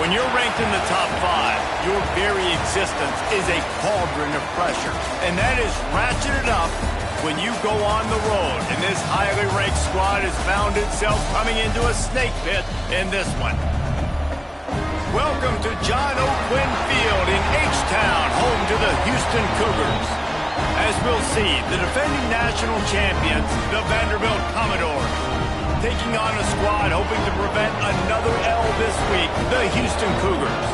When you're ranked in the top 5, your very existence is a cauldron of pressure. And that is ratcheted up when you go on the road. And this highly ranked squad has found itself coming into a snake pit in this one. Welcome to John O. Quinn Field in H-Town, home to the Houston Cougars. As we'll see, the defending national champions, the Vanderbilt Commodores, taking on a squad hoping to prevent another L this week, the Houston Cougars.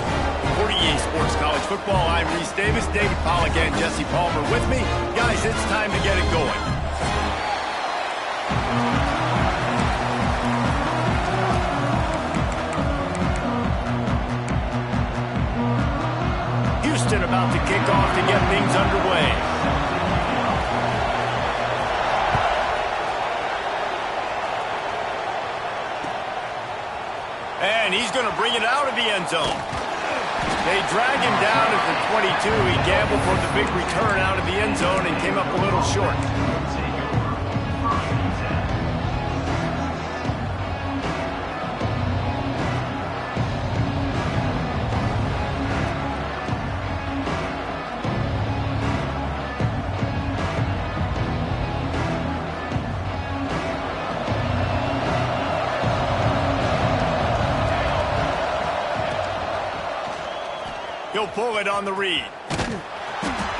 For EA Sports College Football, I'm Reese Davis, David Pollack, and Jesse Palmer with me. Guys, it's time to get it going. Houston about to kick off to get things underway. And he's going to bring it out of the end zone. They drag him down at the 22. He gambled for the big return out of the end zone and came up a little short. He'll pull it on the read.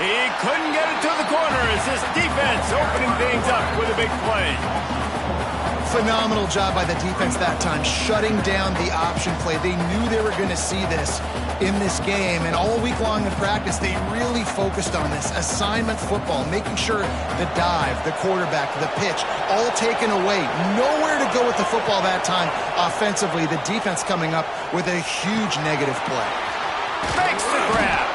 He couldn't get it to the corner as this defense opening things up with a big play. Phenomenal job by the defense that time, shutting down the option play. They knew they were going to see this in this game, and all week long in practice, they really focused on this. Assignment football, making sure the dive, the quarterback, the pitch, all taken away. Nowhere to go with the football that time offensively. The defense coming up with a huge negative play. Makes the grab.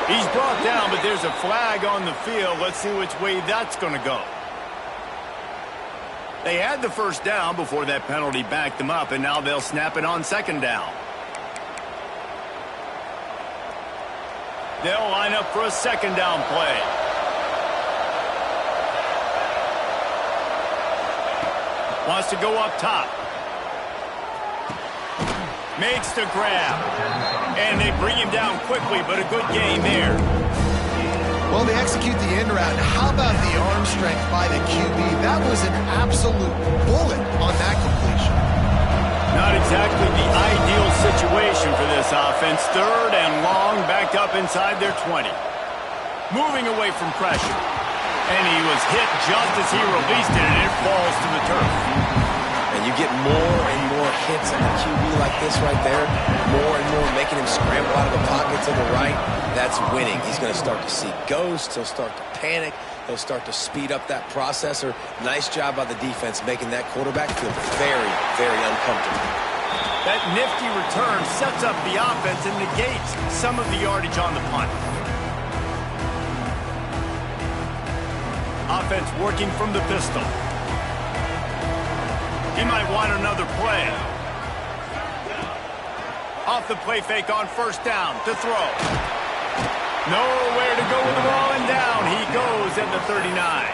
He's brought down, but there's a flag on the field. Let's see which way that's going to go. They had the first down before that penalty backed them up, and now they'll snap it on second down. They'll line up for a second down play. Wants to go up top. Makes the grab. And they bring him down quickly, but a good gain there. Well, they execute the end route. How about the arm strength by the QB? That was an absolute bullet on that completion. Not exactly the ideal situation for this offense. Third and long, backed up inside their 20. Moving away from pressure. And he was hit just as he released it, and it falls to the turf. And you get more and more hits on the QB like this right there, more and more making him scramble out of the pocket to the right. That's winning. He's going to start to see ghosts. He'll start to panic. He'll start to speed up that processor. Nice job by the defense making that quarterback feel very, very uncomfortable. That nifty return sets up the offense and negates some of the yardage on the punt. Offense working from the pistol. He might want another play. Off the play fake on first down to throw. Nowhere to go with the ball, and down he goes at the 39.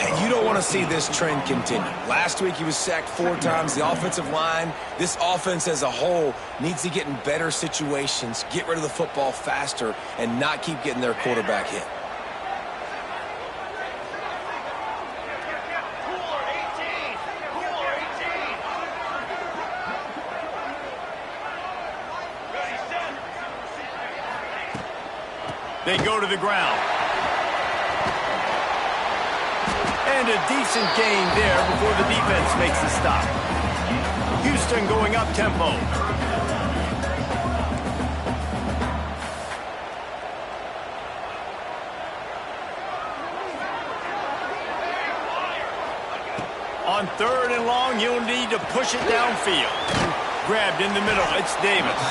And you don't want to see this trend continue. Last week he was sacked 4 times. The offensive line, this offense as a whole, needs to get in better situations, get rid of the football faster, and not keep getting their quarterback hit. They go to the ground. And a decent gain there before the defense makes the stop. Houston going up tempo. On third and long, you'll need to push it downfield. Grabbed in the middle, it's Davis.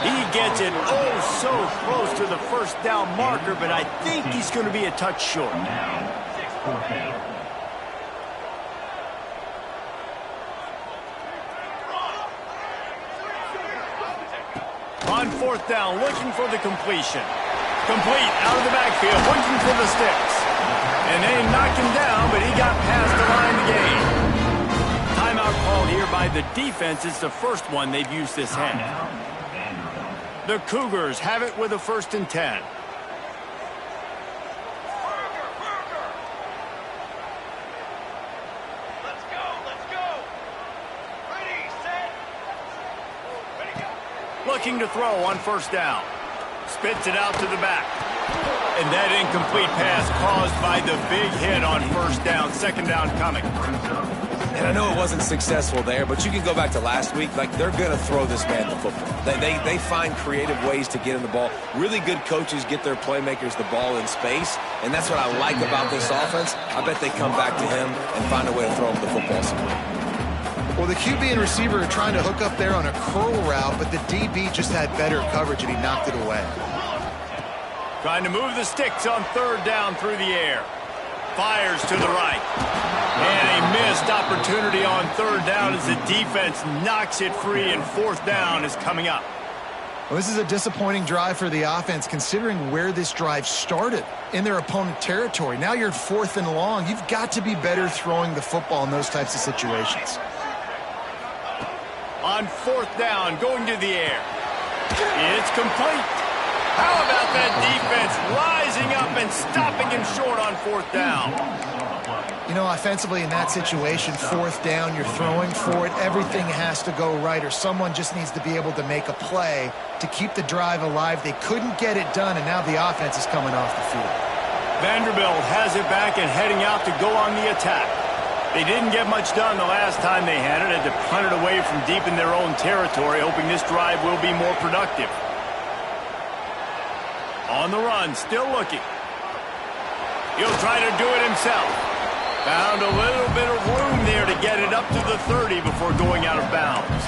He gets it oh so close to the first down marker, but I think he's going to be a touch short. On fourth down, looking for the completion. Complete, out of the backfield, looking for the sticks. And they knocked him down, but he got past the line to gain. Timeout called here by the defense. It's the first one they've used this half. The Cougars have it with a 1st and 10. Looking to throw on 1st down. Spits it out to the back. And that incomplete pass caused by the big hit on 1st down. 2nd down coming. And I know it wasn't successful there, but you can go back to last week. Like, they're going to throw this man the football. They find creative ways to get him the ball. Really good coaches get their playmakers the ball in space, and that's what I like about this offense. I bet they come back to him and find a way to throw him the football somewhere. Well, the QB and receiver are trying to hook up there on a curl route, but the DB just had better coverage, and he knocked it away. Trying to move the sticks on 3rd down through the air. Fires to the right. And a missed opportunity on 3rd down as the defense knocks it free, and 4th down is coming up. Well, this is a disappointing drive for the offense, considering where this drive started, in their opponent territory. Now you're at 4th and long. You've got to be better throwing the football in those types of situations. On 4th down, going to the air. It's complete. How about that defense rising up and stopping him short on 4th down? You know, offensively in that situation, 4th down, you're throwing for it. Everything has to go right, or someone just needs to be able to make a play to keep the drive alive. They couldn't get it done, and now the offense is coming off the field. Vanderbilt has it back and heading out to go on the attack. They didn't get much done the last time they had it. Had to punt it away from deep in their own territory, hoping this drive will be more productive. On the run, still looking. He'll try to do it himself. Found a little bit of room there to get it up to the 30 before going out of bounds.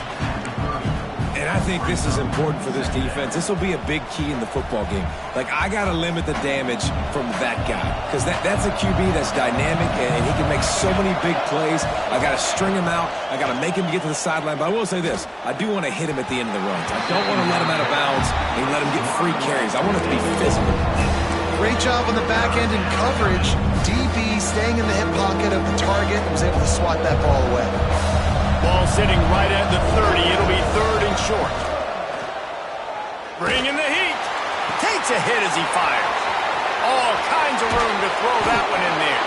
And I think this is important for this defense. This will be a big key in the football game. Like, I got to limit the damage from that guy, because that's a QB that's dynamic, and he can make so many big plays. I got to string him out. I got to make him get to the sideline. But I will say this. I do want to hit him at the end of the runs. I don't want to let him out of bounds and let him get free carries. I want it to be physical. Great job on the back end in coverage. DB staying in the hip pocket of the target and was able to swat that ball away. Ball sitting right at the 30. It'll be 3rd and short. Bringing the heat. Takes a hit as he fires. All kinds of room to throw that one in there.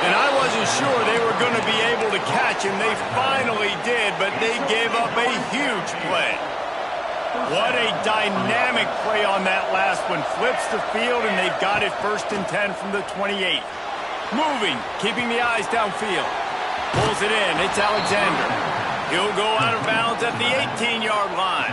And I wasn't sure they were going to be able to catch him. They finally did, but they gave up a huge play. What a dynamic play on that last one. Flips the field, and they've got it 1st and 10 from the 28. Moving, keeping the eyes downfield. Pulls it in. It's Alexander. He'll go out of bounds at the 18-yard line.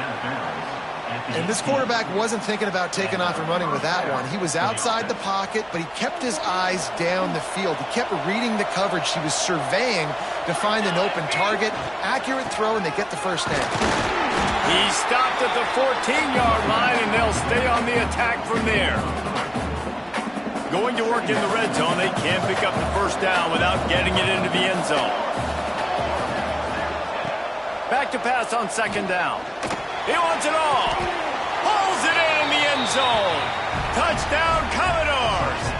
And this quarterback wasn't thinking about taking off and running with that one. He was outside the pocket, but he kept his eyes down the field. He kept reading the coverage. He was surveying to find an open target. Accurate throw, and they get the 1st down. He stopped at the 14-yard line, and they'll stay on the attack from there. Going to work in the red zone. They can't pick up the 1st down without getting it into the end zone. Back to pass on 2nd down. He wants it all. Pulls it in the end zone. Touchdown, Commodores.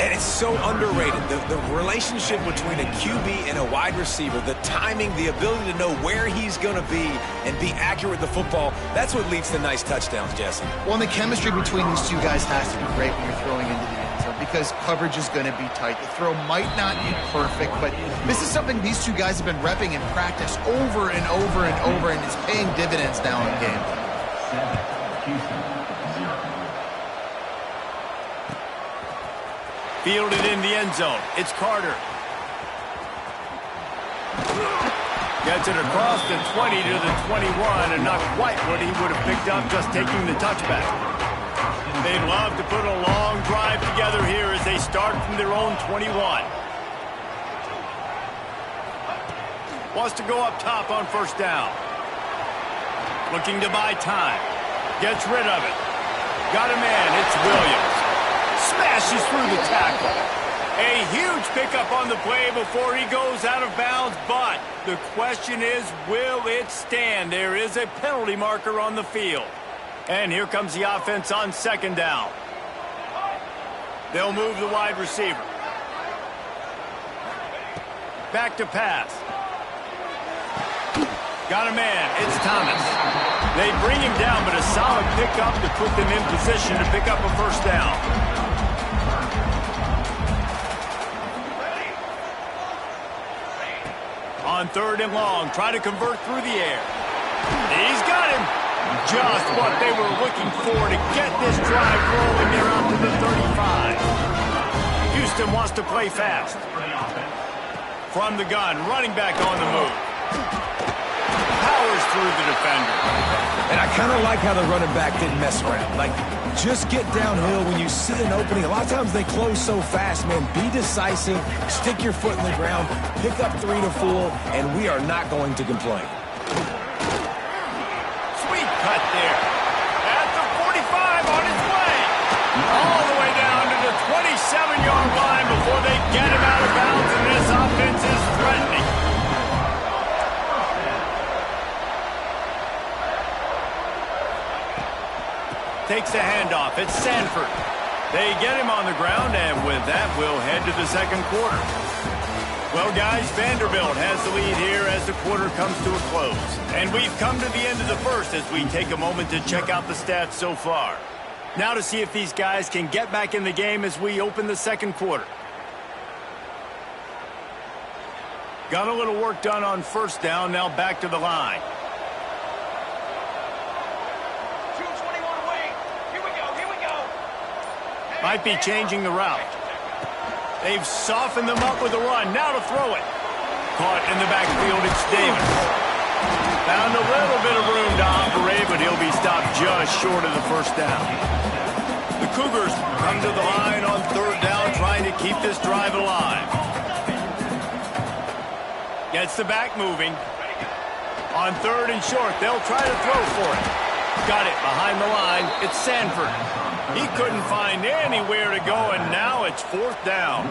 And it's so underrated. The relationship between a QB and a wide receiver, the timing, the ability to know where he's going to be and be accurate with the football, that's what leads to nice touchdowns, Jesse. Well, and the chemistry between these two guys has to be great when you're throwing into the end zone, because coverage is going to be tight. The throw might not be perfect, but this is something these two guys have been repping in practice over and over and over, and it's paying dividends now in game. Fielded in the end zone. It's Carter. Gets it across the 20 to the 21, and not quite what he would have picked up just taking the touchback. They'd love to put a long drive together here as they start from their own 21. Wants to go up top on 1st down. Looking to buy time. Gets rid of it. Got a man. It's Williams. Smashes through the tackle. A huge pickup on the play before he goes out of bounds, but the question is, will it stand? There is a penalty marker on the field. And here comes the offense on 2nd down. They'll move the wide receiver. Back to pass. Got a man. It's Thomas. They bring him down, but a solid pickup to put them in position to pick up a first down. On 3rd and long, try to convert through the air. He's got him. Just what they were looking for to get this drive rolling there out to the 35. Houston wants to play fast. From the gun, running back on the move. Powers through the defender. And I kind of like how the running back didn't mess around. Like, just get downhill when you see an opening. A lot of times they close so fast, man. Be decisive, stick your foot in the ground, pick up 3 to 4, and we are not going to complain. Sweet cut there. At the 45 on his way. All the way down to the 27-yard line before they get him out of bounds, and this offense is threatening. Takes the handoff. It's Sanford. They get him on the ground, and with that, we'll head to the second quarter. Well, guys, Vanderbilt has the lead here as the quarter comes to a close. And we've come to the end of the first as we take a moment to check out the stats so far. Now to see if these guys can get back in the game as we open the second quarter. Got a little work done on first down, now back to the line. Might be changing the route. They've softened them up with a run. Now to throw it. Caught in the backfield, it's Davis. Found a little bit of room to operate, but he'll be stopped just short of the first down. The Cougars come to the line on 3rd down, trying to keep this drive alive. Gets the back moving. On 3rd and short, they'll try to throw for it. Got it behind the line. It's Sanford. He couldn't find anywhere to go, and now it's 4th down.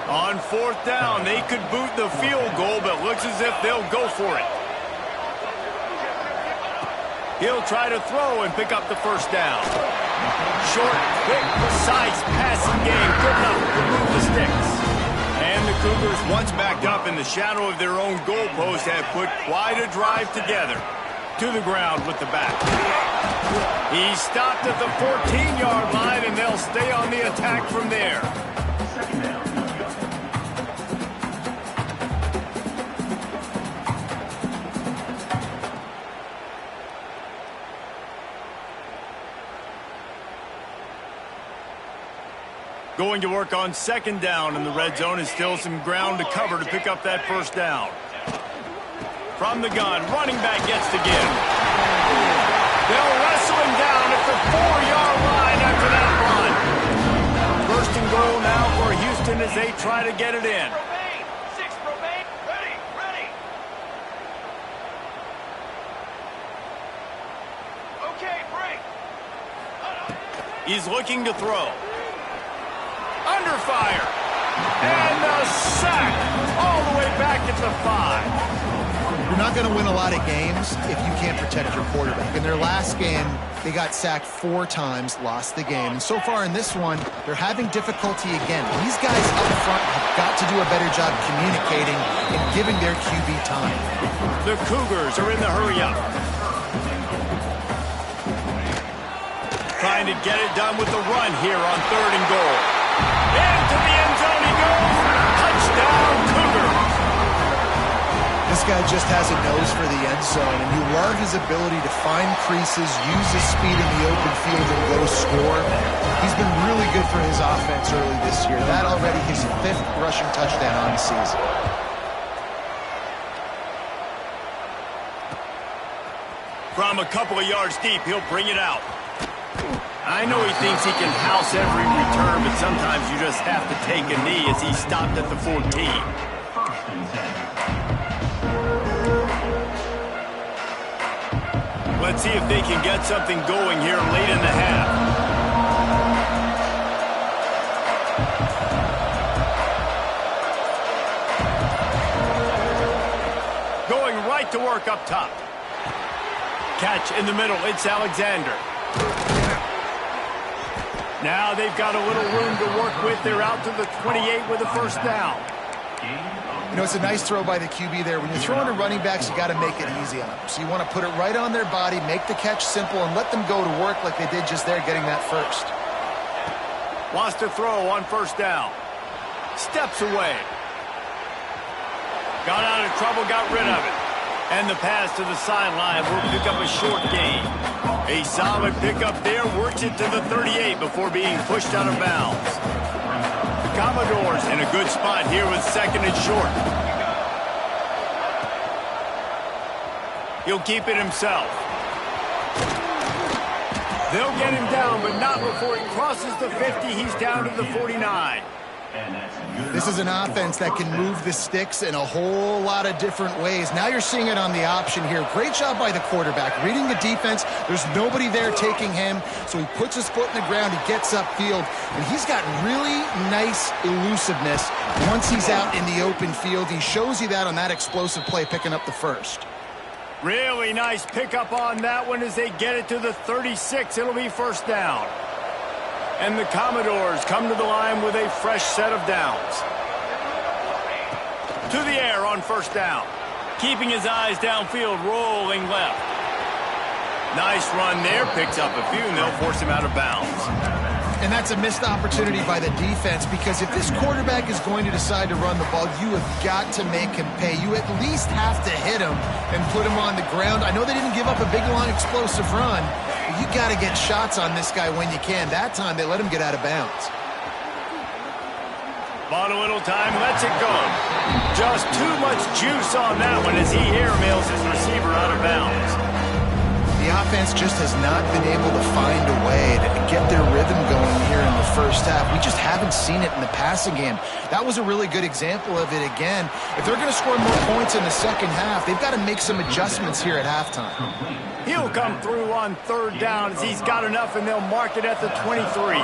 On 4th down, they could boot the field goal, but looks as if they'll go for it. He'll try to throw and pick up the first down. Short, quick, precise passing game. Good enough to move the sticks. And the Cougars, once backed up in the shadow of their own goalpost, have put quite a drive together. To the ground with the back. He stopped at the 14-yard line, and they'll stay on the attack from there. Going to work on 2nd down in the red zone, and still some ground to cover to pick up that first down. From the gun, running back gets to give. They'll wrestle him down at the 4-yard line after that run. 1st and goal now for Houston as they try to get it in. Okay, break. He's looking to throw. Under fire. And a sack all the way back at the 5. You're not going to win a lot of games if you can't protect your quarterback. In their last game, they got sacked 4 times, lost the game. And so far in this one, they're having difficulty again. These guys up front have got to do a better job communicating and giving their QB time. The Cougars are in the hurry-up. Trying to get it done with the run here on 3rd and goal. Into the end zone he goes. Touchdown, Cougars. This guy just has a nose for the end zone, and you love his ability to find creases, use his speed in the open field, and go score. He's been really good for his offense early this year. That already his 5th rushing touchdown on the season. From a couple of yards deep, he'll bring it out. I know he thinks he can house every return, but sometimes you just have to take a knee as he stopped at the 14. Let's see if they can get something going here late in the half. Going right to work up top. Catch in the middle, it's Alexander. Now they've got a little room to work with. They're out to the 28 with a first down. You know, it's a nice throw by the QB there. When you're throwing to running backs, you got to make it easy on them. So you want to put it right on their body, make the catch simple, and let them go to work like they did just there, getting that first. Wants to throw on first down. Steps away. Got out of trouble, got rid of it. And the pass to the sideline will pick up a short gain. A solid pickup there, works it to the 38 before being pushed out of bounds. The Commodores in a good spot here with second and short. He'll keep it himself. They'll get him down, but not before he crosses the 50. He's down to the 49. This is an offense that can move the sticks in a whole lot of different ways. Now you're seeing it on the option here. Great job by the quarterback. Reading the defense, there's nobody there taking him, so he puts his foot in the ground, he gets upfield, and he's got really nice elusiveness once he's out in the open field. He shows you that on that explosive play, picking up the first. Really nice pickup on that one as they get it to the 36. It'll be first down. And the Commodores come to the line with a fresh set of downs. To the air on first down. Keeping his eyes downfield, rolling left. Nice run there, picks up a few, and they'll force him out of bounds. And that's a missed opportunity by the defense, because if this quarterback is going to decide to run the ball, you have got to make him pay. You at least have to hit him and put him on the ground. I know they didn't give up a big, long, explosive run, but you got to get shots on this guy when you can. That time, they let him get out of bounds. Bought a little time, lets it go. Just too much juice on that one as he airmails his receiver out of bounds. The offense just has not been able to find a way to get their rhythm going here in the first half. We just haven't seen it in the passing game. That was a really good example of it again. If they're going to score more points in the second half, they've got to make some adjustments here at halftime. He'll come through on third down as he's got enough, and they'll mark it at the 23.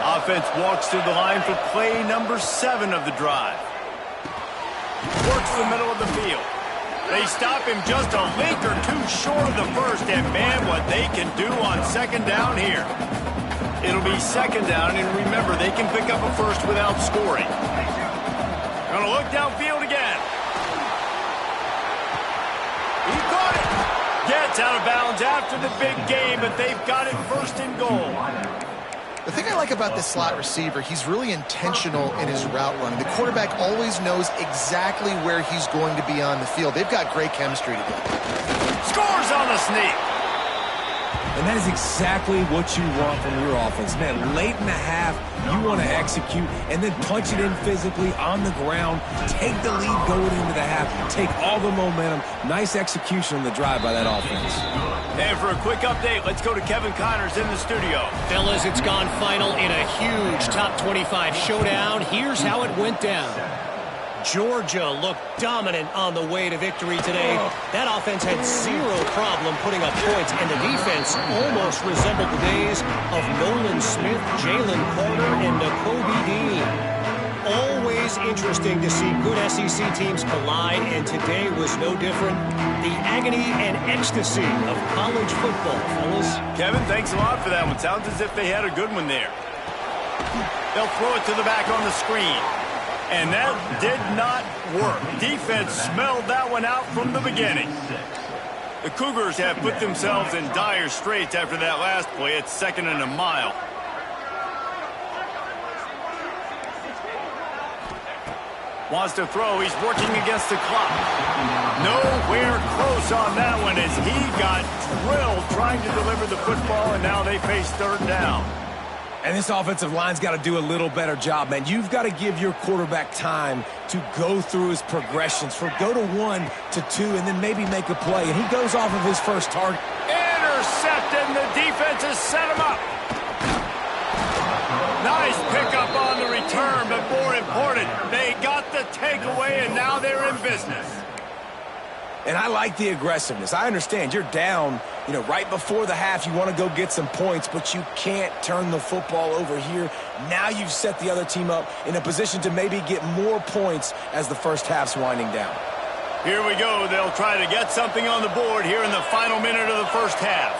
Offense walks to the line for play number 7 of the drive. Works the middle of the field. They stop him just a link or two short of the first, and man, what they can do on second down here. It'll be second down, and remember, they can pick up a first without scoring. Gonna look downfield again. He caught it. Gets out of bounds after the big game, but they've got it first and goal. The thing I like about this slot receiver, he's really intentional in his route running. The quarterback always knows exactly where he's going to be on the field. They've got great chemistry together. Scores on the sneak. And that is exactly what you want from your offense. Man, late in the half, you want to execute and then punch it in physically on the ground, take the lead going into the half, take all the momentum. Nice execution on the drive by that offense. And for a quick update, let's go to Kevin Connors in the studio. Fellas, it's gone final in a huge top 25 showdown. Here's how it went down. Georgia looked dominant on the way to victory today. That offense had zero problem putting up points, and the defense almost resembled the days of Nolan Smith, Jalen Carter, and Nakobe Dean. Always interesting to see good SEC teams collide, and today was no different. The agony and ecstasy of college football, fellas. Kevin, thanks a lot for that one. Sounds as if they had a good one there. They'll throw it to the back on the screen. And that did not work. Defense smelled that one out from the beginning. The Cougars have put themselves in dire straits after that last play. It's second and a mile. Wants to throw. He's working against the clock. Nowhere close on that one as he got drilled trying to deliver the football, and now they face third down. And this offensive line's got to do a little better job, man. You've got to give your quarterback time to go through his progressions. Go to 1 to 2 and then maybe make a play. And he goes off of his first target. Intercepted, and the defense has set him up. Nice pickup on the return, but more important, they got the takeaway, and now they're in business. And I like the aggressiveness. I understand you're down, right before the half. You want to go get some points, but you can't turn the football over here. Now you've set the other team up in a position to maybe get more points as the first half's winding down. Here we go. They'll try to get something on the board here in the final minute of the first half.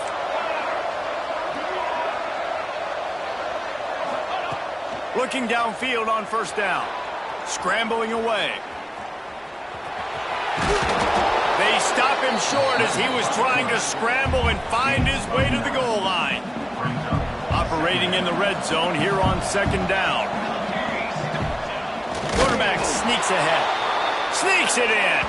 Looking downfield on first down. Scrambling away. short as he was trying to scramble and find his way to the goal line. Operating in the red zone here on second down. Quarterback sneaks ahead. Sneaks it in.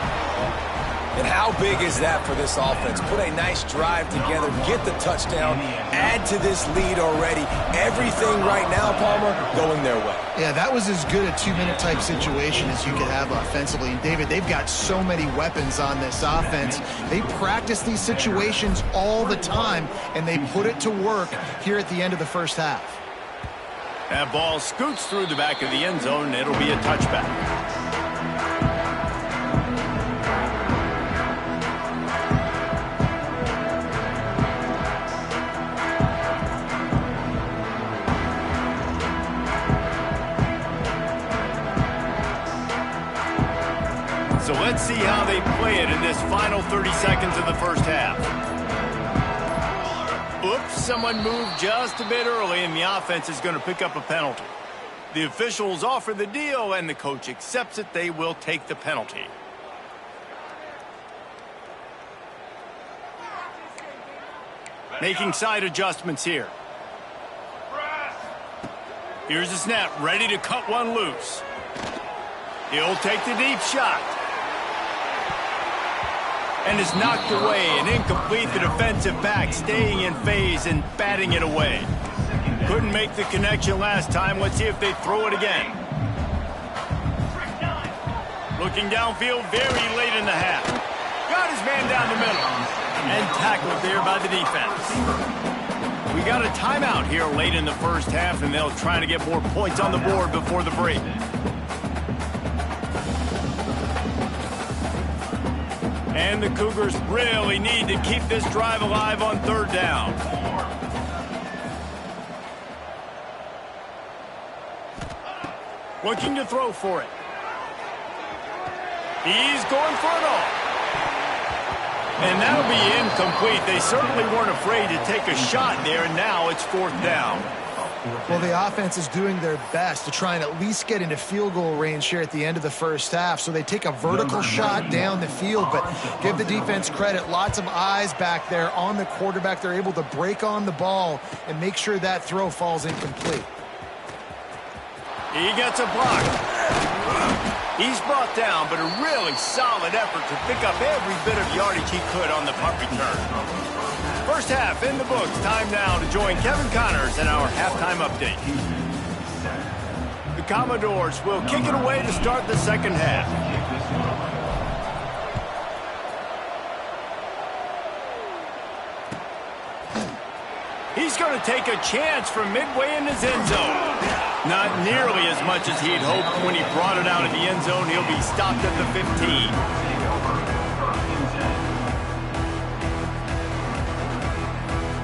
And how big is that for this offense? Put a nice drive together, get the touchdown, add to this lead already. Everything right now, Palmer, going their way. Yeah, that was as good a 2-minute type situation as you could have offensively. And David, they've got so many weapons on this offense. They practice these situations all the time, and they put it to work here at the end of the first half. That ball scoots through the back of the end zone, and it'll be a touchback. So let's see how they play it in this final 30 seconds of the first half. Oops, someone moved just a bit early, and the offense is going to pick up a penalty. The officials offer the deal, and the coach accepts it. They will take the penalty. Making side adjustments here. Here's the snap, ready to cut one loose. He'll take the deep shot. And is knocked away and incomplete. The defensive back staying in phase and batting it away. Couldn't make the connection last time. Let's see if they throw it again. Looking downfield very late in the half. Got his man down the middle. And tackled there by the defense. We got a timeout here late in the first half, and they'll try to get more points on the board before the break. And the Cougars really need to keep this drive alive on third down. Looking to throw for it. He's going for it all. And that'll be incomplete. They certainly weren't afraid to take a shot there, and now it's fourth down. Well, the offense is doing their best to try and at least get into field goal range here at the end of the first half. So they take a vertical shot down the field, but give the defense credit. Lots of eyes back there on the quarterback. They're able to break on the ball and make sure that throw falls incomplete. He gets a block. He's brought down, but a really solid effort to pick up every bit of yardage he could on the punt return. First half in the books. Time now to join Kevin Connors in our halftime update. The Commodores will kick it away to start the second half. He's going to take a chance from midway in his end zone. Not nearly as much as he'd hoped when he brought it out of the end zone. He'll be stopped at the 15.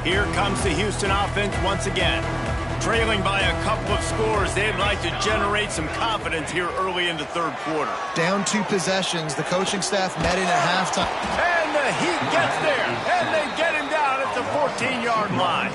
Here comes the Houston offense once again. Trailing by a couple of scores, they'd like to generate some confidence here early in the third quarter. Down 2 possessions, the coaching staff met in at halftime. And the Heat gets there, and they get him down at the 14-yard line.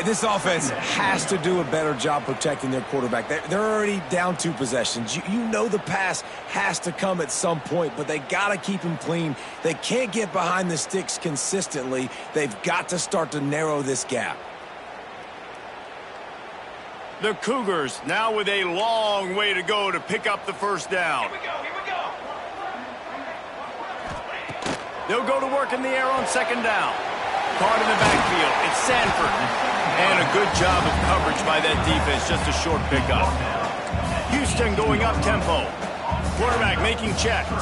This offense has to do a better job protecting their quarterback. They're already down 2 possessions. You know the pass has to come at some point, but they got to keep him clean. They can't get behind the sticks consistently. They've got to start to narrow this gap. The Cougars now with a long way to go to pick up the first down. Here we go. They'll go to work in the air on second down. Caught in the backfield. It's Sanford. And a good job of coverage by that defense. Just a short pickup. Houston going up tempo. Quarterback making checks.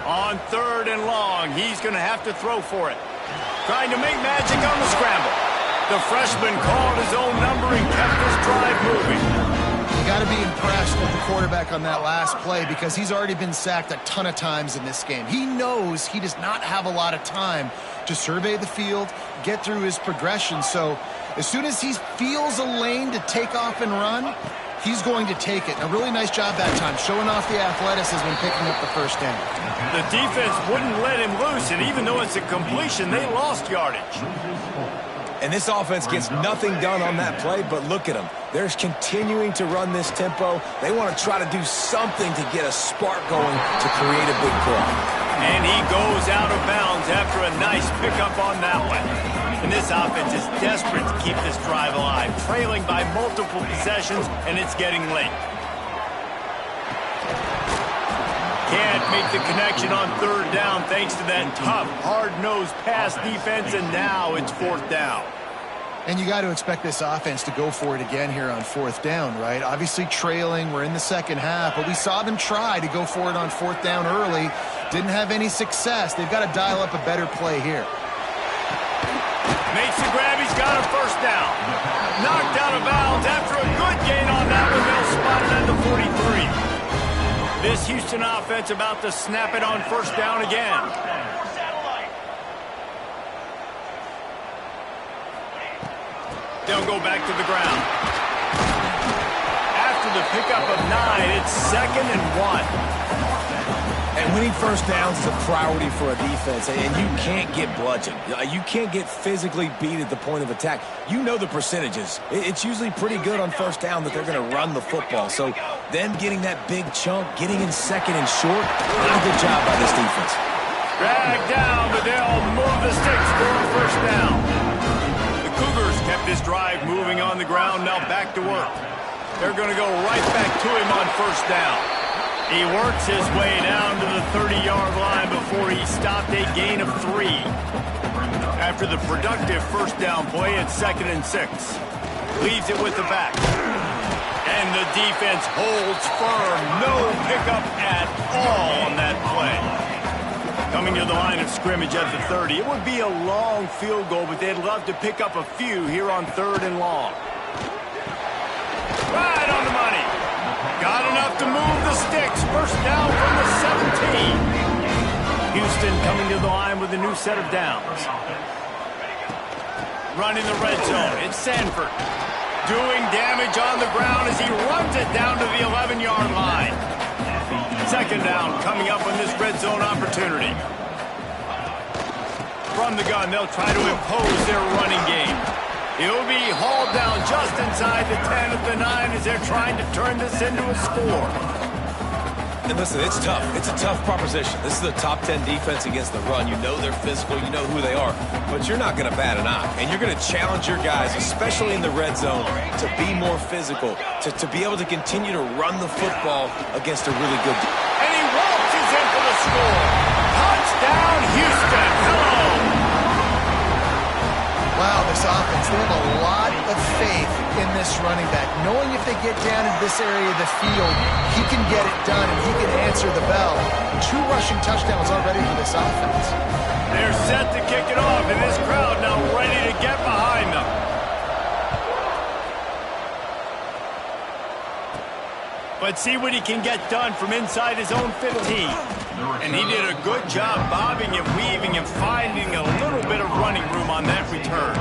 On third and long, he's going to have to throw for it. Trying to make magic on the scramble. The freshman called his own number and kept this drive moving. You got to be impressed with the quarterback on that last play because he's already been sacked a ton of times in this game. He knows he does not have a lot of time to survey the field, get through his progression. So as soon as he feels a lane to take off and run, he's going to take it. A really nice job that time, showing off the athleticism and picking up the first down. The defense wouldn't let him loose, and even though it's a completion, they lost yardage. And this offense gets nothing done on that play, but look at them. They're continuing to run this tempo. They want to try to do something to get a spark going to create a big play. And he goes out of bounds after a nice pickup on that one. And this offense is desperate to keep this drive alive, trailing by multiple possessions, and it's getting late. Can't make the connection on third down thanks to that tough, hard-nosed pass defense, and now it's fourth down. And you got to expect this offense to go for it again here on fourth down, right? Obviously trailing, we're in the second half, but we saw them try to go for it on fourth down early. Didn't have any success. They've got to dial up a better play here. Makes the grab, he's got a first down. Knocked out of bounds after a good gain on that one. They'll spot it at the 43. This Houston offense about to snap it on first down again. They'll go back to the ground. After the pickup of 9, it's 2nd and 1. And winning first downs is a priority for a defense, and you can't get bludgeoned. You can't get physically beat at the point of attack. You know the percentages. It's usually pretty good on first down that they're going to run the football. So them getting that big chunk, getting in 2nd and short, not a good job by this defense. Dragged down, but they'll move the sticks for a first down. Cougars kept this drive moving on the ground, now back to work. They're going to go right back to him on first down. He works his way down to the 30-yard line before he stopped a gain of 3. After the productive first down play, it's 2nd and 6. Leaves it with the back. And the defense holds firm. No pickup at all on that play. Coming to the line of scrimmage at the 30. It would be a long field goal, but they'd love to pick up a few here on 3rd and long. Right on the money. Got enough to move the sticks. First down from the 17. Houston coming to the line with a new set of downs. Running the red zone. It's Sanford. Doing damage on the ground as he runs it down to the 11-yard line. 2nd down coming up on this red zone opportunity. From the gun, they'll try to impose their running game. He'll be hauled down just inside the 10 at the 9 as they're trying to turn this into a score. And listen, it's tough. It's a tough proposition. This is a top 10 defense against the run. You know they're physical. You know who they are. But you're not going to bat an eye. And you're going to challenge your guys, especially in the red zone, to be more physical, to be able to continue to run the football against a really good defense. And he waltzes in for the score. Touchdown, Houston. Hello. Wow, this offense, they have a lot of faith in this running back, knowing if they get down into this area of the field, he can get it done and he can answer the bell. 2 rushing touchdowns already for this offense. They're set to kick it off, and this crowd now ready to get behind them. But see what he can get done from inside his own 15. And he did a good job bobbing and weaving and finding a little bit of running room on that return.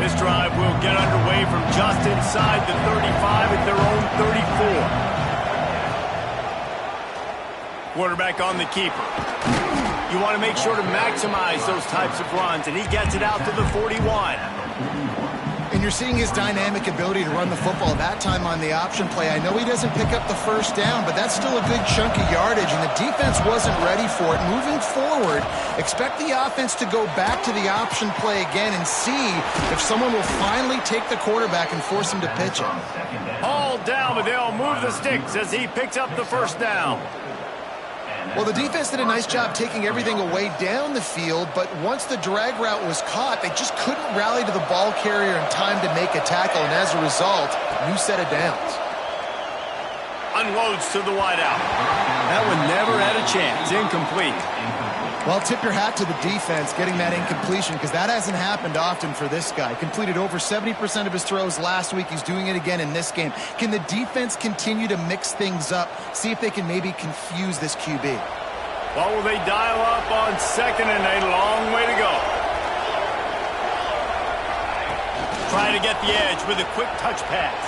This drive will get underway from just inside the 35 at their own 34. Quarterback on the keeper. You want to make sure to maximize those types of runs, and he gets it out to the 41. And you're seeing his dynamic ability to run the football that time on the option play. I know he doesn't pick up the first down, but that's still a good chunk of yardage, and the defense wasn't ready for it. Moving forward, expect the offense to go back to the option play again and see if someone will finally take the quarterback and force him to pitch it. Hauled down, but they'll move the sticks as he picks up the first down. Well, the defense did a nice job taking everything away down the field, but once the drag route was caught, they just couldn't rally to the ball carrier in time to make a tackle, and as a result, new set of downs. Unloads to the wideout. That one never had a chance. Incomplete. Well, tip your hat to the defense getting that incompletion, because that hasn't happened often for this guy. Completed over 70% of his throws last week. He's doing it again in this game. Can the defense continue to mix things up? See if they can maybe confuse this QB. Well, will they dial up on 2nd and 8? Long way to go. Trying to get the edge with a quick touch pass.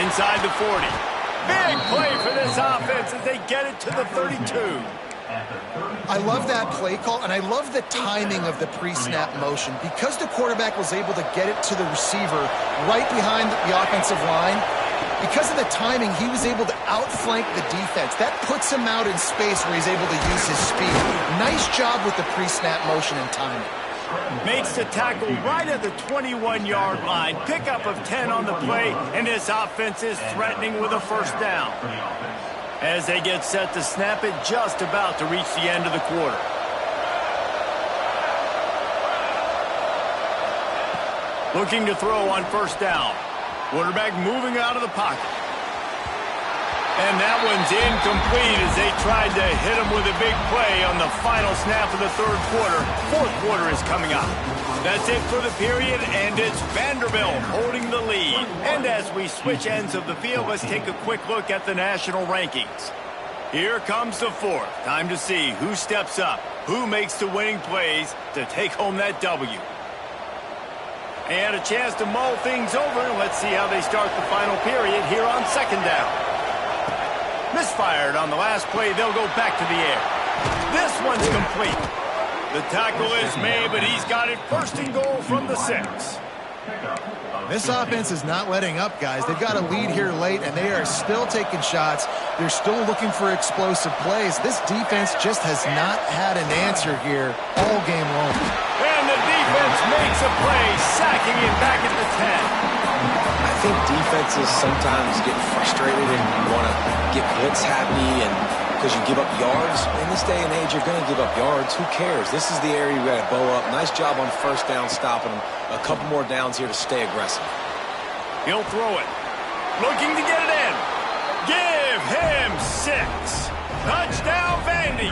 Inside the 40. Big play for this offense as they get it to the 32. I love that play call, and I love the timing of the pre-snap motion. Because the quarterback was able to get it to the receiver right behind the offensive line, because of the timing, he was able to outflank the defense. That puts him out in space where he's able to use his speed. Nice job with the pre-snap motion and timing. Makes the tackle right at the 21-yard line. Pickup of 10 on the play, and this offense is threatening with a first down. As they get set to snap it, just about to reach the end of the quarter. Looking to throw on first down. Quarterback moving out of the pocket. And that one's incomplete as they tried to hit him with a big play on the final snap of the third quarter. Fourth quarter is coming up. That's it for the period, and it's Vanderbilt holding the lead. And as we switch ends of the field, let's take a quick look at the national rankings. Here comes the fourth. Time to see who steps up, who makes the winning plays to take home that W. And a chance to mull things over. Let's see how they start the final period here on second down. Misfired on the last play. They'll go back to the air. This one's complete. The tackle is made, but he's got it first and goal from the 6. This offense is not letting up, guys. They've got a lead here late, and they are still taking shots. They're still looking for explosive plays. This defense just has not had an answer here all game long. And the defense makes a play, sacking him back at the 10. I think defenses sometimes get frustrated and want to get blitz happy, and because you give up yards. In this day and age, you're going to give up yards. Who cares? This is the area you got to bow up. Nice job on first down, stopping them. A couple more downs here to stay aggressive. He'll throw it. Looking to get it in. Give him 6. Touchdown, Vandy.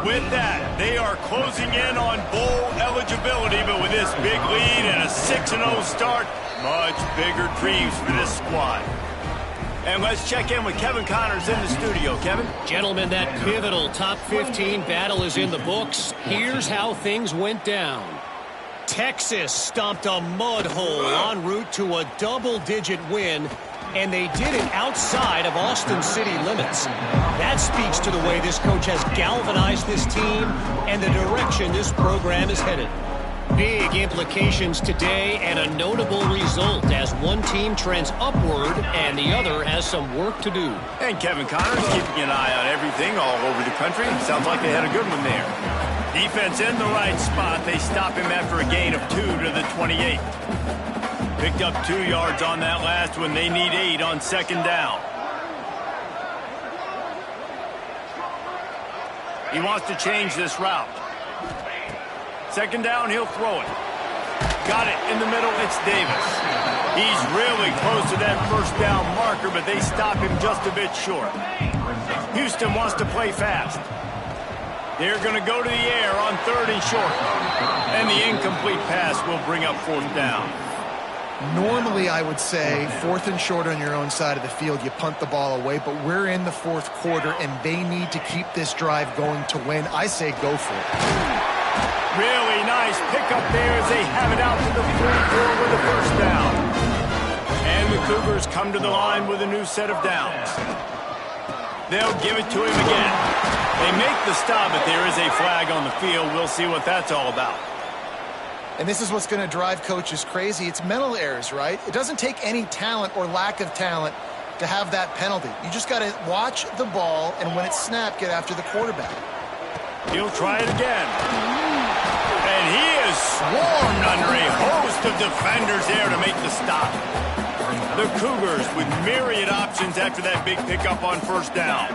With that, they are closing in on bowl eligibility, but with this big lead and a 6-0 start, much bigger dreams for this squad. And let's check in with Kevin Connors in the studio. Kevin? Gentlemen, that pivotal top 15 battle is in the books. Here's how things went down. Texas stomped a mud hole en route to a double-digit win, and they did it outside of Austin city limits. That speaks to the way this coach has galvanized this team and the direction this program is headed. Big implications today and a notable result as one team trends upward and the other has some work to do. And Kevin Connors keeping an eye on everything all over the country. Sounds like they had a good one there. Defense in the right spot. They stop him after a gain of 2 to the 28. Picked up 2 yards on that last one. They need 8 on second down. He wants to change this route. Second down, he'll throw it. Got it in the middle, it's Davis. He's really close to that first down marker, but they stop him just a bit short. Houston wants to play fast. They're going to go to the air on 3rd and short. And the incomplete pass will bring up 4th down. Normally, I would say 4th and short on your own side of the field, you punt the ball away, but we're in the 4th quarter, and they need to keep this drive going to win. I say go for it. Really nice pickup there as they have it out to the 44 with the first down. And the Cougars come to the line with a new set of downs. They'll give it to him again. They make the stop, but there is a flag on the field. We'll see what that's all about. And this is what's going to drive coaches crazy. It's mental errors, right? It doesn't take any talent or lack of talent to have that penalty. You just got to watch the ball, and when it's snapped, get after the quarterback. He'll try it again. And he is swarmed under a host of defenders there to make the stop. The Cougars with myriad options after that big pickup on first down.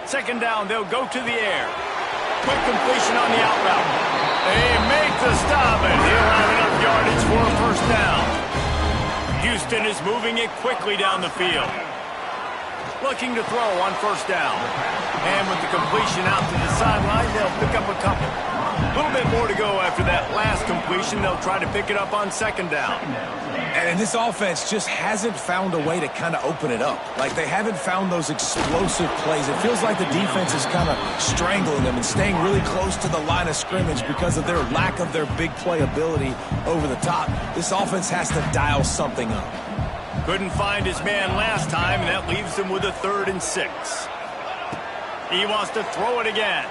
Second down, they'll go to the air. Quick completion on the out route. They make the stop, and he'll have enough yardage for a first down. Houston is moving it quickly down the field. Looking to throw on first down. And with the completion out to the sideline, they'll pick up a couple. A little bit more to go after that last completion. They'll try to pick it up on second down. And this offense just hasn't found a way to kind of open it up. Like, they haven't found those explosive plays. It feels like the defense is kind of strangling them and staying really close to the line of scrimmage because of their lack of their big play ability over the top. This offense has to dial something up. Couldn't find his man last time, and that leaves him with a 3rd and 6. He wants to throw it again.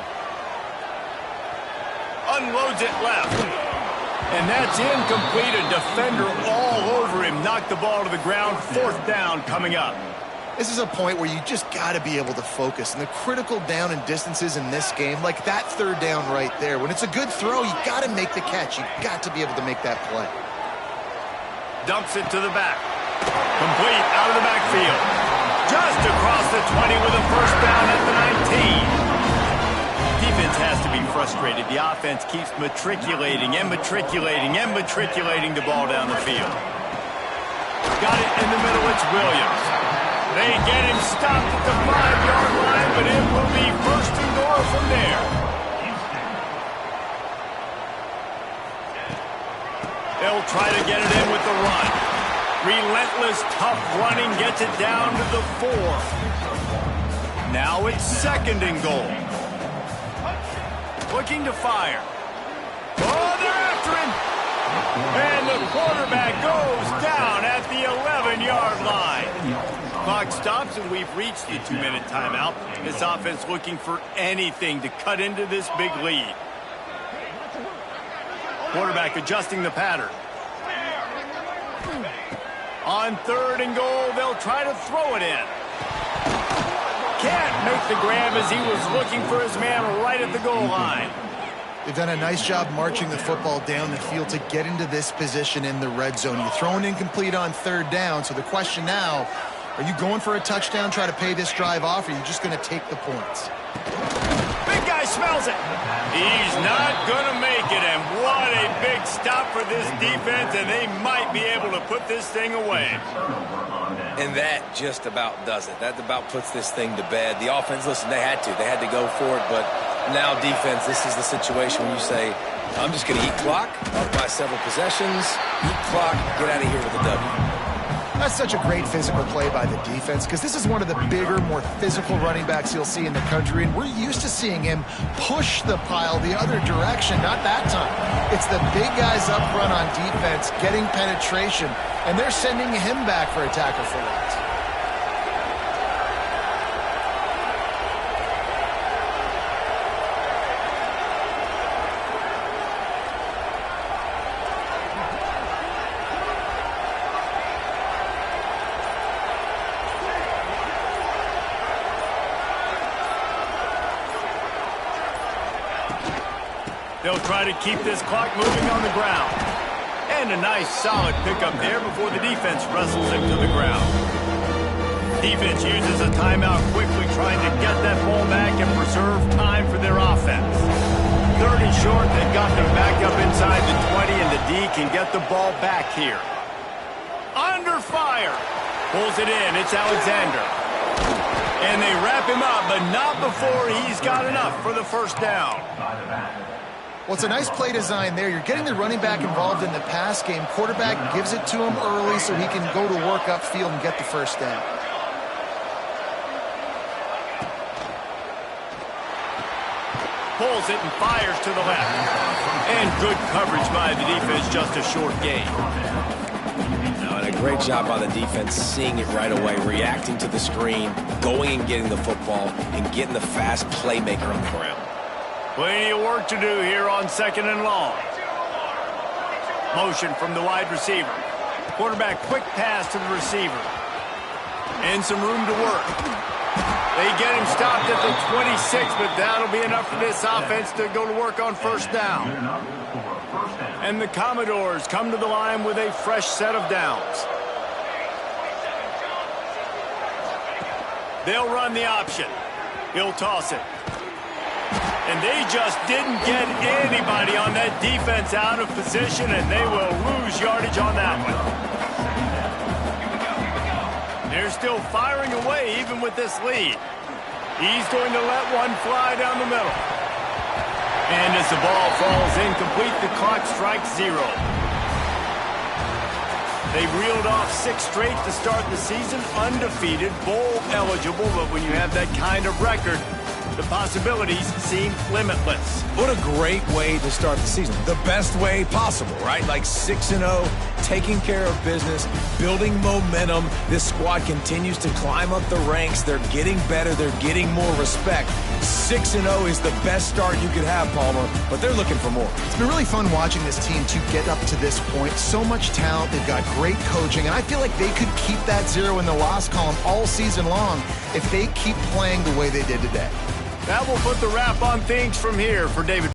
Unloads it left. And that's incomplete. A defender all over him. Knocked the ball to the ground. 4th down coming up. This is a point where you just got to be able to focus. And the critical down and distances in this game, like that 3rd down right there, when it's a good throw, you got to make the catch. You got to be able to make that play. Dumps it to the back. Complete out of the backfield. Just across the 20 with a 1st down at the 19. Defense has to be frustrated. The offense keeps matriculating and matriculating and matriculating the ball down the field. Got it in the middle. It's Williams. They get him stopped at the 5-yard line, but it will be 1st and goal from there. They'll try to get it in with the run. Relentless, tough running gets it down to the 4. Now it's 2nd and goal. Looking to fire. Oh, they're after him. And the quarterback goes down at the 11-yard line. Clock stops, and we've reached the 2-minute timeout. This offense looking for anything to cut into this big lead. Quarterback adjusting the pattern. On 3rd and goal, they'll try to throw it in. Can't make the grab as he was looking for his man right at the goal line. They've done a nice job marching the football down the field to get into this position in the red zone. You're throwing incomplete on 3rd down, so the question now, are you going for a touchdown, try to pay this drive off, or are you just going to take the points? Big guy smells it. He's not going to make it, and what a big stop for this defense, and they might be able to put this thing away. And that just about does it. That about puts this thing to bed. The offense, listen, they had to go for it, but now defense, this is the situation where you say, I'm just going to eat clock, up by several possessions, eat clock, get out of here with a W. That's such a great physical play by the defense because this is one of the bigger, more physical running backs you'll see in the country, and we're used to seeing him push the pile the other direction. Not that time. It's the big guys up front on defense getting penetration, and they're sending him back for a tackle for loss. They'll try to keep this clock moving on the ground. And a nice solid pickup there before the defense wrestles him to the ground. Defense uses a timeout quickly, trying to get that ball back and preserve time for their offense. 3rd and short, they've got them back up inside the 20, and the D can get the ball back here. Under fire. Pulls it in. It's Alexander. And they wrap him up, but not before he's got enough for the 1st down. Well, it's a nice play design there. You're getting the running back involved in the pass game. Quarterback gives it to him early so he can go to work upfield and get the 1st down. Pulls it and fires to the left. And good coverage by the defense, just a short gain. And a great job by the defense, seeing it right away, reacting to the screen, going and getting the football, and getting the fast playmaker on the ground. Plenty of work to do here on 2nd and long. Motion from the wide receiver. Quarterback quick pass to the receiver. And some room to work. They get him stopped at the 26, but that'll be enough for this offense to go to work on 1st down. And the Commodores come to the line with a fresh set of downs. They'll run the option. He'll toss it. And they just didn't get anybody on that defense out of position, and they will lose yardage on that one. They're still firing away even with this lead. He's going to let one fly down the middle. And as the ball falls incomplete, the clock strikes 0. They've reeled off 6 straight to start the season, undefeated, bowl eligible, but when you have that kind of record, the possibilities seem limitless. What a great way to start the season. The best way possible, right? Like 6-0, taking care of business, building momentum. This squad continues to climb up the ranks. They're getting better. They're getting more respect. 6-0 is the best start you could have, Palmer, but they're looking for more. It's been really fun watching this team to get up to this point. So much talent. They've got great coaching, and I feel like they could keep that 0 in the loss column all season long if they keep playing the way they did today. That will put the wrap on things from here for David.